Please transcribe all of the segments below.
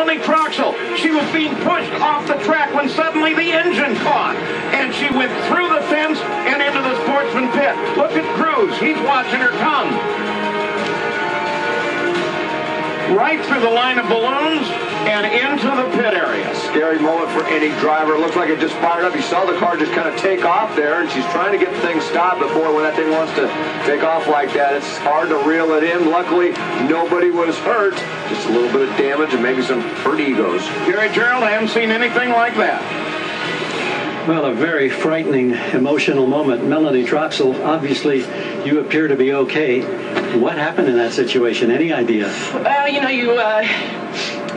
Melanie Troxel. She was being pushed off the track when suddenly the engine caught, and she went through the fence and into the sportsman pit. Look at Cruz. He's watching her come. Right through the line of balloons and into the pit area. Scary moment for any driver. It looks like it just fired up. You saw the car just kind of take off there, and she's trying to get things stopped. But boy, when that thing wants to take off like that, it's hard to reel it in. Luckily, nobody was hurt. Just a little bit of damage and maybe some hurt egos. Gary Gerald, I haven't seen anything like that. Well, a very frightening, emotional moment. Melanie Troxel, obviously you appear to be okay. What happened in that situation? Any idea? Well, you know,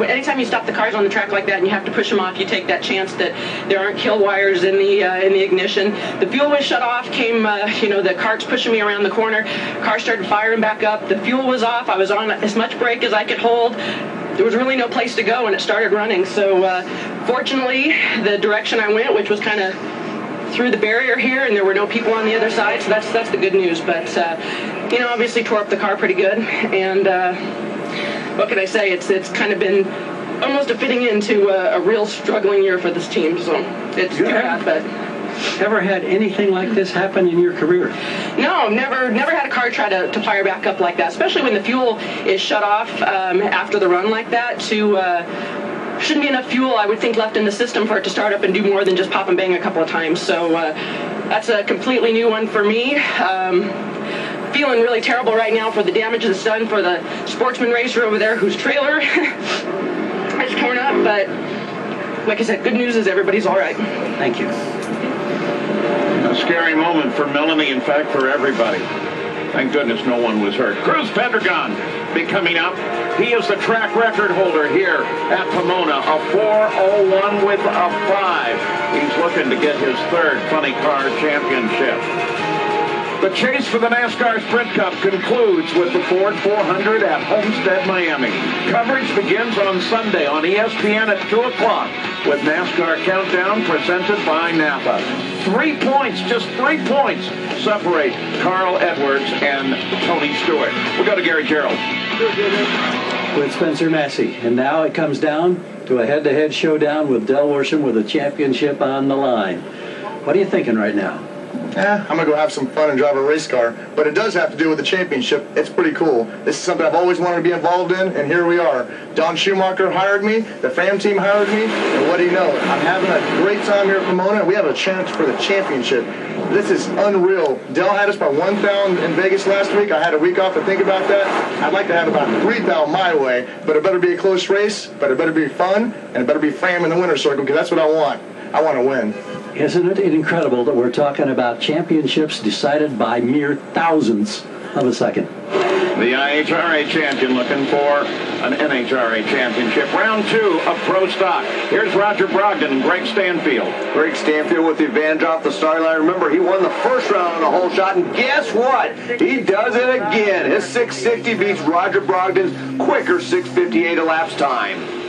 anytime you stop the cars on the track like that and you have to push them off, you take that chance that there aren't kill wires in the ignition. The fuel was shut off. Came, you know, the cart's pushing me around the corner. Car started firing back up. The fuel was off. I was on as much brake as I could hold. There was really no place to go, and it started running. So fortunately, the direction I went, which was kind of through the barrier here, and there were no people on the other side, so that's the good news. But you know, obviously tore up the car pretty good, and what can I say? It's kind of been almost a fitting into a real struggling year for this team. So it's too bad, but. Ever had anything like this happen in your career? No, never had a car try to fire back up like that, especially when the fuel is shut off after the run like that. Shouldn't be enough fuel, I would think, left in the system for it to start up and do more than just pop and bang a couple of times. So that's a completely new one for me. Feeling really terrible right now for the damage that's done for the sportsman racer over there whose trailer is torn up. But like I said, good news is everybody's all right. Thank you. A scary moment for Melanie, in fact, for everybody. Thank goodness no one was hurt. Cruz Pedregon be coming up. He is the track record holder here at Pomona, a 4:01 with a 5. He's looking to get his third funny car championship. The chase for the NASCAR Sprint Cup concludes with the Ford 400 at Homestead, Miami. Coverage begins on Sunday on ESPN at 2 o'clock with NASCAR Countdown presented by Napa. 3 points, just 3 points, separate Carl Edwards and Tony Stewart. We'll go to Gary Gerald. With Spencer Massey. And now it comes down to a head-to-head showdown with Del Worsham with a championship on the line. What are you thinking right now? I'm going to go have some fun and drive a race car, but it does have to do with the championship. It's pretty cool. This is something I've always wanted to be involved in, and here we are. Don Schumacher hired me, the FAM team hired me, and what do you know? I'm having a great time here at Pomona. We have a chance for the championship. This is unreal. Del had us by 1,000 in Vegas last week. I had a week off to think about that. I'd like to have about 3,000 my way, but it better be a close race, but it better be fun, and it better be FAM in the winner's circle, because that's what I want. I want to win. Isn't it incredible that we're talking about championships decided by mere thousandths of a second? The IHRA champion looking for an NHRA championship. Round 2 of Pro Stock. Here's Roger Brogdon and Greg Stanfield. Greg Stanfield with the advantage off the start line. Remember, he won the first round on the whole shot, and guess what? He does it again. His 660 beats Roger Brogdon's quicker 658 elapsed time.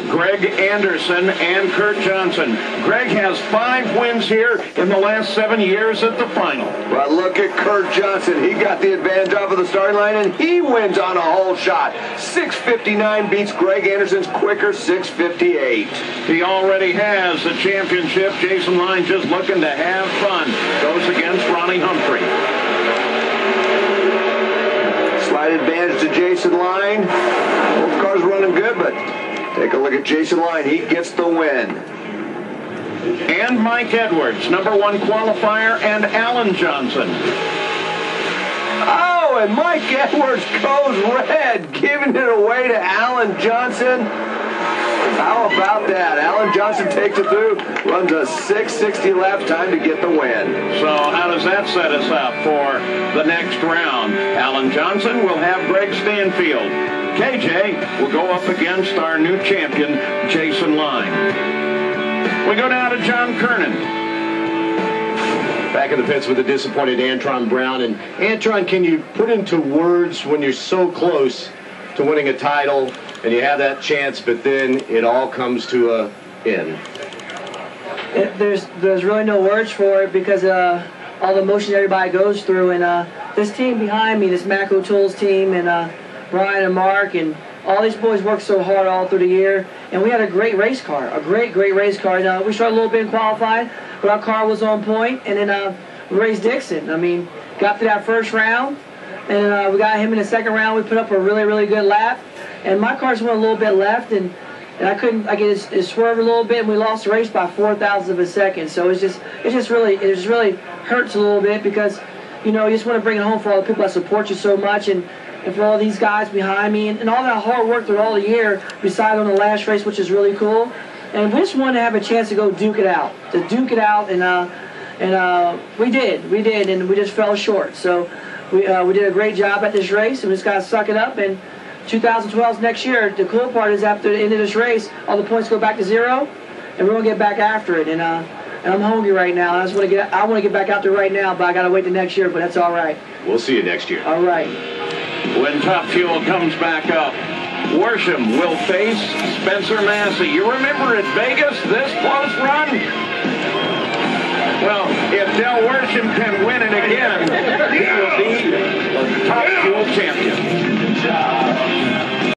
Greg Anderson and Kurt Johnson. Greg has 5 wins here in the last 7 years at the final. But look at Kurt Johnson. He got the advantage off of the starting line, and he wins on a whole shot. 659 beats Greg Anderson's quicker 658. He already has the championship. Jason Line just looking to have fun. Goes against Ronnie Humphrey. Slight advantage to Jason Line. Both cars running good, but take a look at Jason Line. He gets the win. And Mike Edwards, #1 qualifier, and Alan Johnson. Oh, and Mike Edwards goes red, giving it away to Alan Johnson. How about that? Alan Johnson takes it through, runs a 660 lap time to get the win. So how does that set us up for the next round? Alan Johnson will have Greg Stanfield. KJ will go up against our new champion, Jason Line. We go down to John Kernan. Back in the pits with the disappointed Antron Brown. And Antron, can you put into words when you're so close to winning a title and you have that chance, but then it all comes to a end? There's really no words for it because all the emotions everybody goes through, and this team behind me, this Mac O'Toole's team, and Brian and Mark and all these boys worked so hard all through the year, and we had a great race car, a great race car. Now, we struggled a little bit in qualifying, but our car was on point, and then we raced Dixon. I mean, got to that first round, and we got him in the second round. We put up a really good lap, and my car just went a little bit left, and I get it swerved a little bit, and we lost the race by 0.004 of a second. So it just really hurts a little bit because, you know, you just want to bring it home for all the people that support you so much, and for all these guys behind me, and all that hard work through all the year, besides on the last race, which is really cool. And we just wanted to have a chance to go duke it out, and we did, and we just fell short. So we did a great job at this race, and we just got to suck it up. And 2012 is next year. The cool part is after the end of this race, all the points go back to 0, and we're gonna get back after it. And I'm hungry right now. I want to get back out there right now, but I gotta wait till next year. But that's all right. We'll see you next year. All right. When Top Fuel comes back up, Worsham will face Spencer Massey. You remember at Vegas, this close run? Well, if Del Worsham can win it again, he will be the Top Fuel champion.